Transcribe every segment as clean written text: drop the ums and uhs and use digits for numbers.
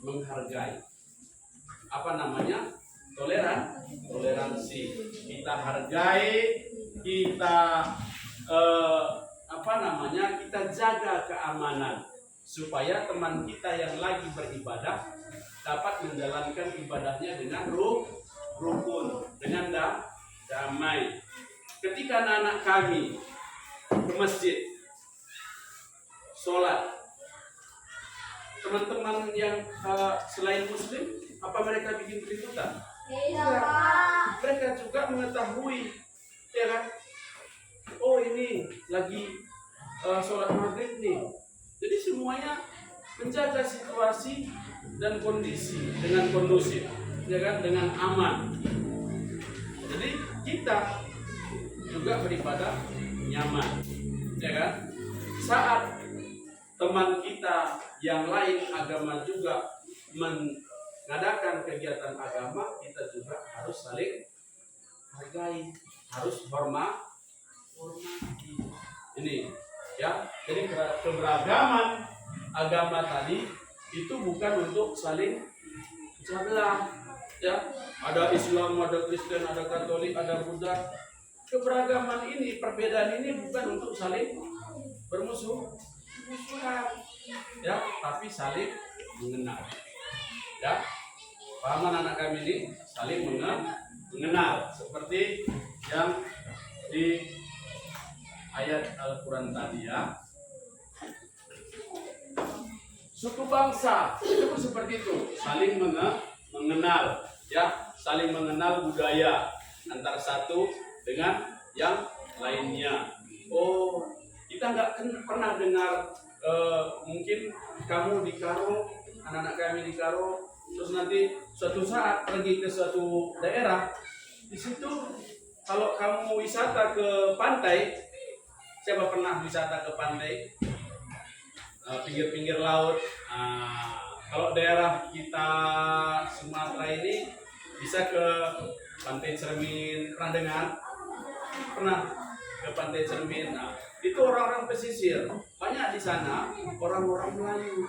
menghargai. Apa namanya? Toleransi. Kita hargai, kita kita jaga keamanan supaya teman kita yang lagi beribadah dapat menjalankan ibadahnya dengan rukun, dengan damai. Ketika anak-anak kami ke masjid sholat, teman-teman yang selain muslim, apa mereka bikin keributan? Tidak. Mereka juga mengetahui, ya kan? Oh, ini lagi sholat maghrib nih. Jadi semuanya menjaga situasi dan kondisi dengan kondusif, ya kan? Dengan aman. Jadi kita juga beribadah nyaman, ya kan? Saat teman kita yang lain agama juga mengadakan kegiatan agama, kita juga harus saling hargai, harus hormati. Ini, ya. Jadi keberagaman agama tadi itu bukan untuk saling belah, ya. Ada Islam, ada Kristen, ada Katolik, ada Buddha. Keberagaman ini, perbedaan ini bukan untuk saling bermusuhan, ya, tapi saling mengenal, ya. Paham anak kami ini saling mengenal seperti yang di ayat Al-Quran tadi, ya. Suku bangsa itu pun seperti itu, saling mengenal, ya, saling mengenal budaya antara satu dengan yang lainnya. Oh, kita nggak pernah dengar mungkin kamu di Karo, anak-anak kami di Karo, terus nanti suatu saat pergi ke suatu daerah, di situ kalau kamu wisata ke pantai, siapa pernah wisata ke pantai? Pinggir-pinggir laut. Kalau daerah kita Sumatera ini bisa ke Pantai Cermin, pernah dengar? Pernah ke Pantai Cermin? Nah, itu orang-orang pesisir, banyak di sana orang-orang Melayu.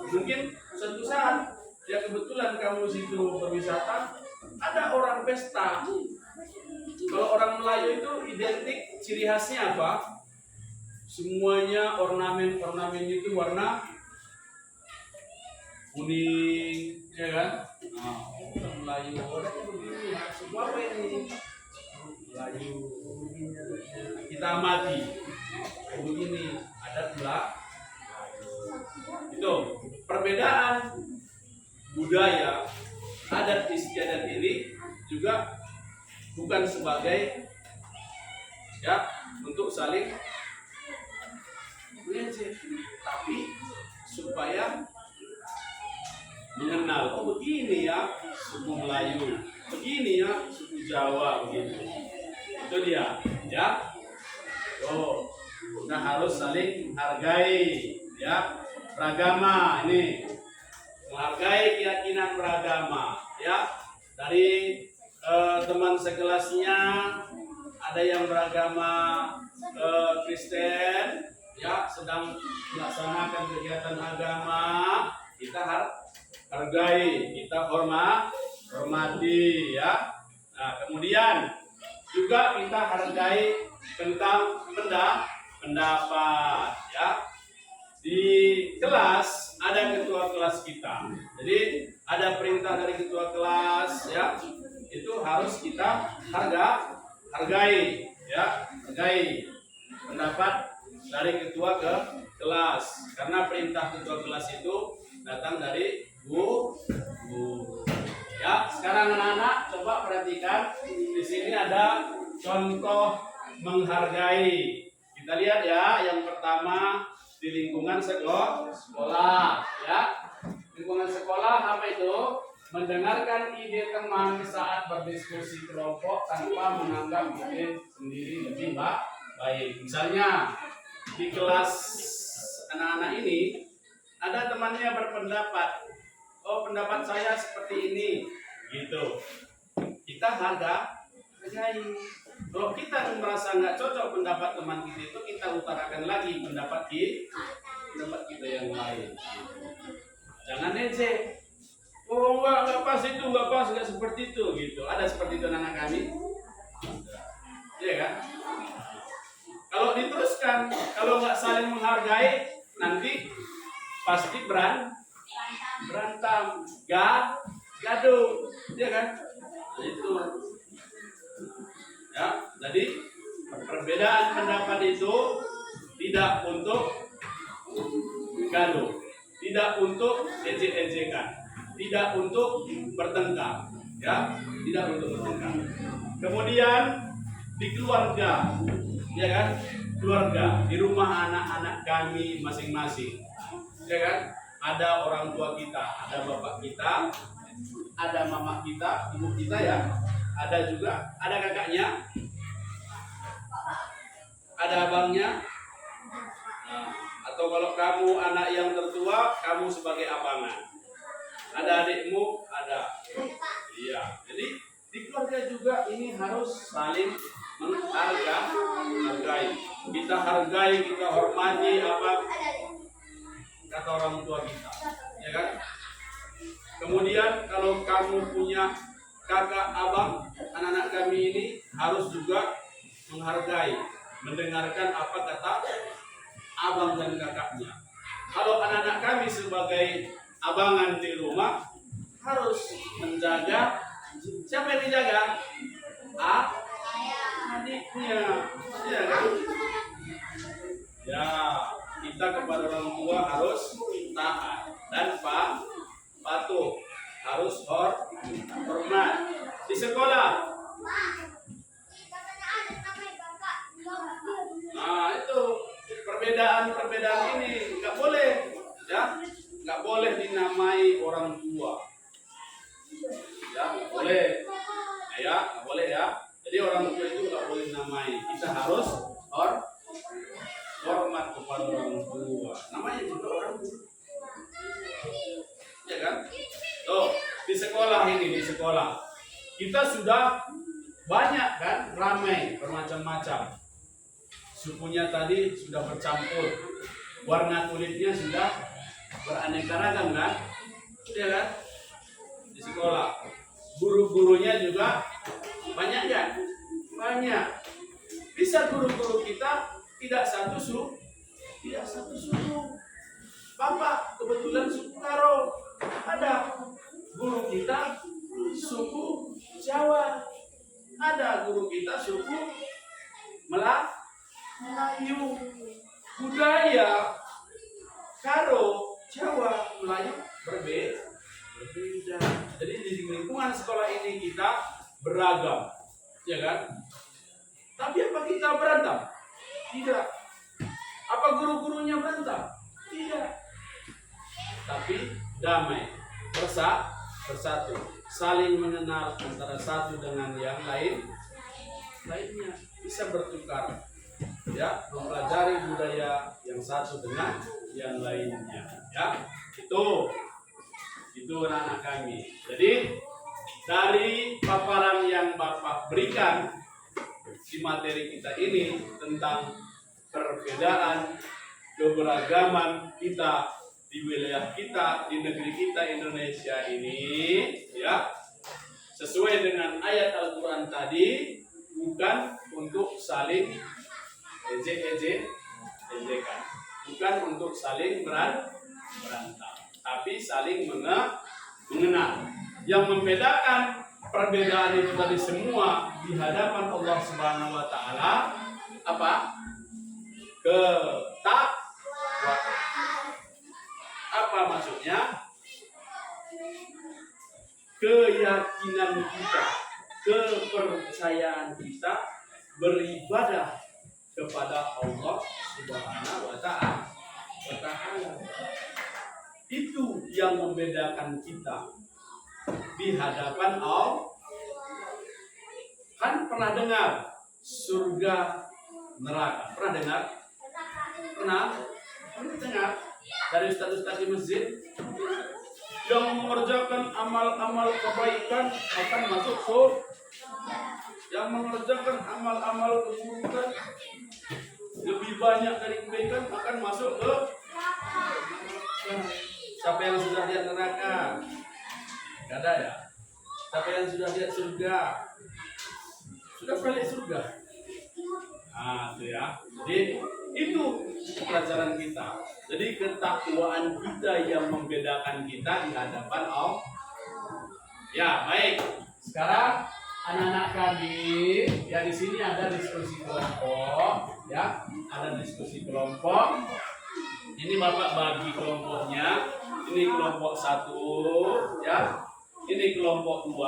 Mungkin suatu saat ya kebetulan kamu situ berwisata, ada orang pesta. Kalau orang Melayu itu identik ciri khasnya apa? Semuanya ornamen itu warna kuning, ya kan? Nah, orang Melayu orang begini, semua apa ini? Melayu kita amati begini, adat Melayu. Itu perbedaan budaya, adat istiadat ini juga bukan sebagai, ya, untuk saling tapi supaya mengenal. Oh, begini ya suku Melayu, begini ya suku Jawa, begitu. Itu dia, ya. Oh, kita harus saling menghargai, ya, beragama ini, menghargai keyakinan beragama, ya. Dari teman sekelasnya ada yang beragama Kristen, ya, sedang melaksanakan kegiatan agama, kita hargai, kita hormati, ya. Nah, kemudian juga kita hargai tentang pendapat, ya. Di kelas ada ketua kelas kita, jadi ada perintah dari ketua kelas, ya, itu harus kita hargai, ya, hargai pendapat dari ketua ke kelas, karena perintah ketua kelas itu datang dari guru. Ya, sekarang anak-anak coba perhatikan, di sini ada contoh menghargai. Kita lihat, ya, yang pertama di lingkungan sekolah, ya. Lingkungan sekolah apa itu? Mendengarkan ide teman saat berdiskusi kelompok tanpa menganggap ide sendiri lebih baik. Misalnya di kelas anak-anak ini ada temannya berpendapat, oh, pendapat saya seperti ini, gitu. Kita hargai. Kalau kita merasa nggak cocok pendapat teman kita itu, kita utarakan lagi pendapat kita yang lain. Jangan ejek, seperti itu gitu. Ada seperti itu anak kami. Iya kan? Kalau diteruskan, kalau nggak saling menghargai, nanti pasti berantem, gaduh, ya kan? Itu, ya. Jadi perbedaan pendapat itu tidak untuk gaduh, tidak untuk ejek-ejekan, tidak untuk bertengkar, ya, tidak untuk bertengkar. Kemudian di keluarga, ya kan, keluarga di rumah anak-anak kami masing-masing, ya kan, ada orang tua kita, ada bapak kita, ada mama kita, ibu kita, ya, ada juga, ada kakaknya, ada abangnya. Nah, atau kalau kamu anak yang tertua, kamu sebagai abangan, ada adikmu, ada, iya. Jadi di keluarga juga ini harus saling menghargai. Kita hargai, kita hormati apa kata orang tua kita, ya kan? Kemudian kalau kamu punya kakak, abang, anak-anak kami ini harus juga menghargai, mendengarkan apa kata abang dan kakaknya. Kalau anak-anak kami sebagai abangan di rumah harus menjaga, siapa yang dijaga? Adiknya, ya kan? Ya, kita kepada orang tua harus taat dan patuh, harus hormat. Di sekolah, nah itu perbedaan ini nggak boleh, ya, nggak boleh dinamai orang tua, ya, nggak boleh, ya, nggak boleh, ya. Jadi orang tua itu nggak boleh dinamai. Kita harus hormat kepada orang tua. Namanya juga orang tua, ya kan? Tuh di sekolah ini, di sekolah kita sudah banyak kan, ramai bermacam-macam. Sukunya tadi sudah bercampur, warna kulitnya sudah beraneka ragam kan, ya kan? Di sekolah, guru-gurunya juga banyak kan? Banyak. Bisa guru-guru kita tidak satu suku. Bapak kebetulan suku Karo, ada guru kita suku Jawa, ada guru kita suku Melayu. Budaya Karo, Jawa, Melayu berbeda. Jadi di lingkungan sekolah ini kita beragam, ya kan? Tapi apa kita berantem? Tidak. Apa guru-gurunya berantem? Tidak. Tapi damai, bersatu, saling mengenal antara satu dengan yang lainnya, bisa bertukar, ya, mempelajari budaya yang satu dengan yang lainnya, ya. Itu anak-anak kami. Jadi dari paparan yang Bapak berikan di materi kita ini tentang perbedaan keberagaman kita di wilayah kita, di negeri kita Indonesia ini, ya, sesuai dengan ayat Al-Quran tadi, bukan untuk saling ejek-ejekan, bukan untuk saling berantem, tapi saling mengenal. Yang membedakan perbedaan itu tadi semua di hadapan Allah Subhanahu wa Ta'ala apa? Ketakwaan. Apa maksudnya? Keyakinan kita, kepercayaan kita beribadah kepada Allah Subhanahu wa Ta'ala. Itu yang membedakan kita di hadapan Allah. Kan pernah dengar surga neraka? Pernah dengar? Pernah dengar dari ustaz-ustaz di masjid yang mengerjakan amal-amal kebaikan akan masuk surga, yang mengerjakan amal-amal keburukan lebih banyak dari kebaikan akan masuk ke neraka. Siapa yang sudah lihat neraka? Gak ada, ya? Siapa yang sudah lihat surga? Sudah pernah lihat surga? Nah, itu ya. Jadi itu pelajaran kita. Jadi ketakwaan kita yang membedakan kita di hadapan Allah. Ya, baik. Sekarang anak-anak kami, ya di sini ada diskusi kelompok, ya. Ada diskusi kelompok. Ini Bapak bagi kelompoknya. Ini kelompok 1, ya. Ini kelompok 2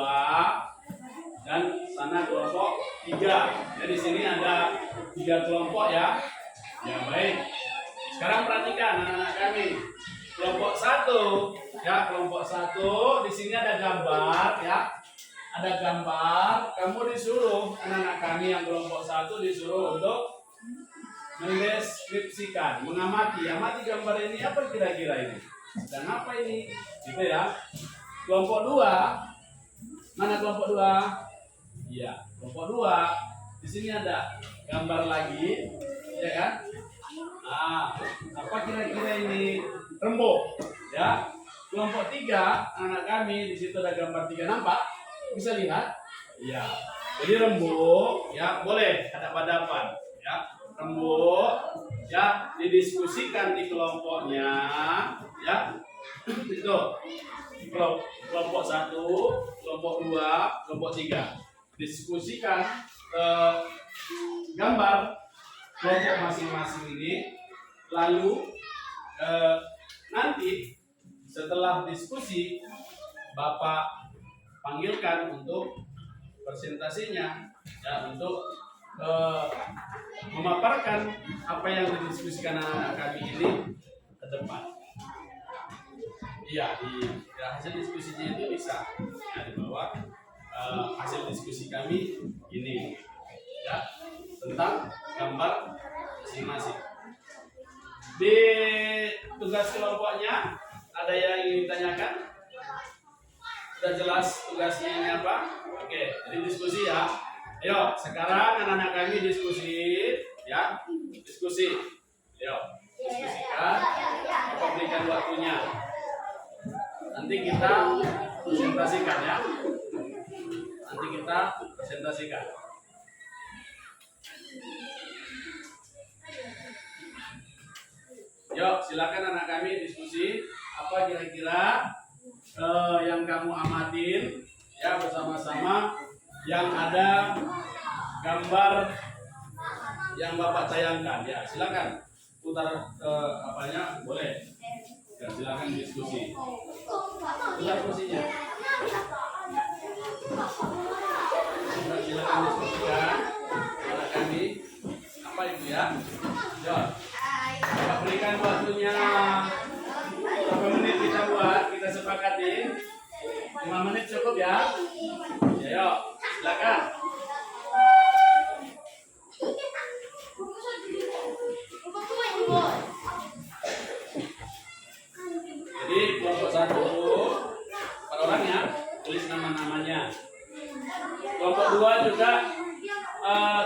dan sana kelompok 3. Jadi sini ada 3 kelompok ya. Ya, baik. Sekarang perhatikan anak-anak kami. Kelompok 1, ya, kelompok 1 di sini ada gambar ya. Ada gambar, kamu disuruh anak-anak kami yang kelompok 1 disuruh untuk mendeskripsikan, amati gambar ini apa kira-kira ini dan apa ini, gitu ya. Kelompok 2, mana kelompok 2? Iya, kelompok 2 di sini ada gambar lagi, ya kan? Nah, apa kira-kira ini? Rembuk, ya. Kelompok 3 anak kami di situ ada gambar 3, nampak? Bisa lihat? Iya. Jadi rembuk, ya, boleh hadap-hadapan, ya. Rembuk, ya, didiskusikan di kelompoknya, ya. Itu kelompok 1, kelompok 2, kelompok 3 diskusikan gambar kelompok masing-masing ini. Lalu nanti setelah diskusi Bapak panggilkan untuk presentasinya, ya, untuk memaparkan apa yang didiskusikan anak-anak kami ini ke depan. Iya, di hasil diskusinya itu bisa ya, di bawah hasil diskusi kami ini, ya, tentang gambar masing-masing. Di tugas kelompoknya ada yang ingin ditanyakan? Sudah jelas tugasnya ini apa? Oke, jadi diskusi ya. Ayo, sekarang anak-anak kami diskusi, ya, diskusi. Ayo, diskusikan. Bapak berikan waktunya. Nanti kita presentasikan ya. Nanti kita presentasikan. Yuk, silakan anak kami diskusi. Apa kira-kira yang kamu amatin, ya, bersama-sama yang ada gambar yang Bapak tayangkan. Ya, silakan putar ke apanya, boleh. Ya, silakan diskusi. Putar kursinya. Silakan diskusikan anak kami. Apa itu ya? Ya. Bapak berikan waktunya. Berapa menit kita buat? Kita sepakati. 5 menit cukup ya. Ya, yuk. Silakan. Jadi kelompok 1 per orang ya, tulis nama-namanya. Kelompok 2 juga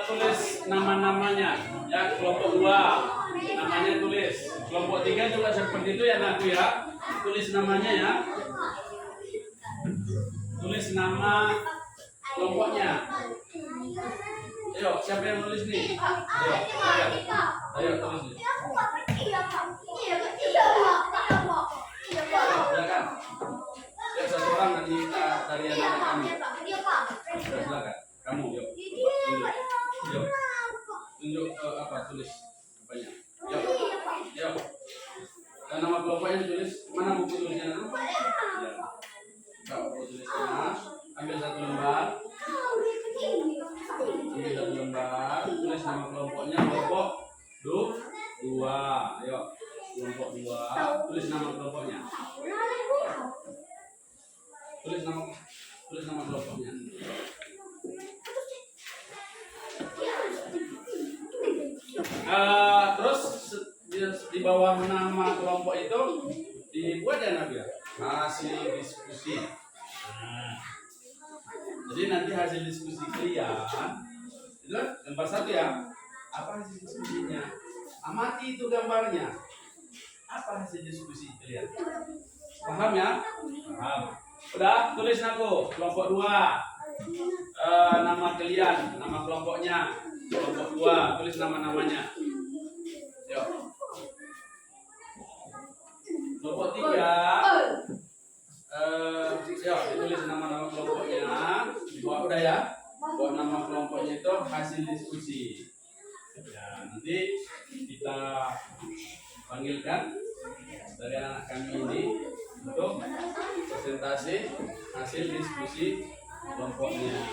tulis nama-namanya. Ya, kelompok 2 namanya tulis. Kelompok 3 juga seperti itu ya, Naku ya. Tulis namanya ya. Tulis nama kelompoknya. Ayo, siapa yang nulis nih? Ayo tulis nih. Silakan. Ya, satu orang nanti dari anak kami. Silakan. Kamu, yuk. Yuk. Tunjuk apa, tulis apanya. Yuk. Yuk. Dan nama kelompoknya ditulis. Mana buku tulisnya? Ya. Buku tulisnya. Ambil satu lembar. Ambil satu lembar. Tulis nama kelompoknya. Kelompok 2. Ayo. Kelompok 2. Tulis nama kelompoknya. Tulis nama kelompoknya. Terus di bawah nama kelompok itu dibuat ya, Nabi, hasil diskusi. Nah, jadi nanti hasil diskusi kalian itu gambar 1 ya. Apa hasil diskusinya? Amati itu gambarnya. Apa hasil diskusi kalian? Paham ya? Paham. Udah, tulis aku. Kelompok 2. Nama kalian, nama kelompoknya. Kelompok 2, tulis nama-namanya. Yuk. Kelompok 3. Yuk, ditulis nama-nama kelompoknya. Di bawah udah ya. Buat nama kelompoknya itu hasil diskusi. Ya, nanti kita panggilkan dari anak kami ini untuk presentasi hasil diskusi kelompoknya.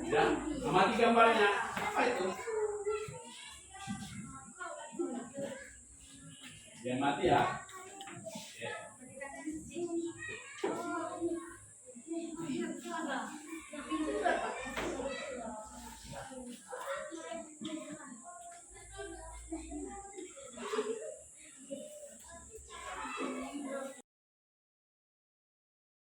Ya, amati gambarnya. Apa itu? Dia mati ya.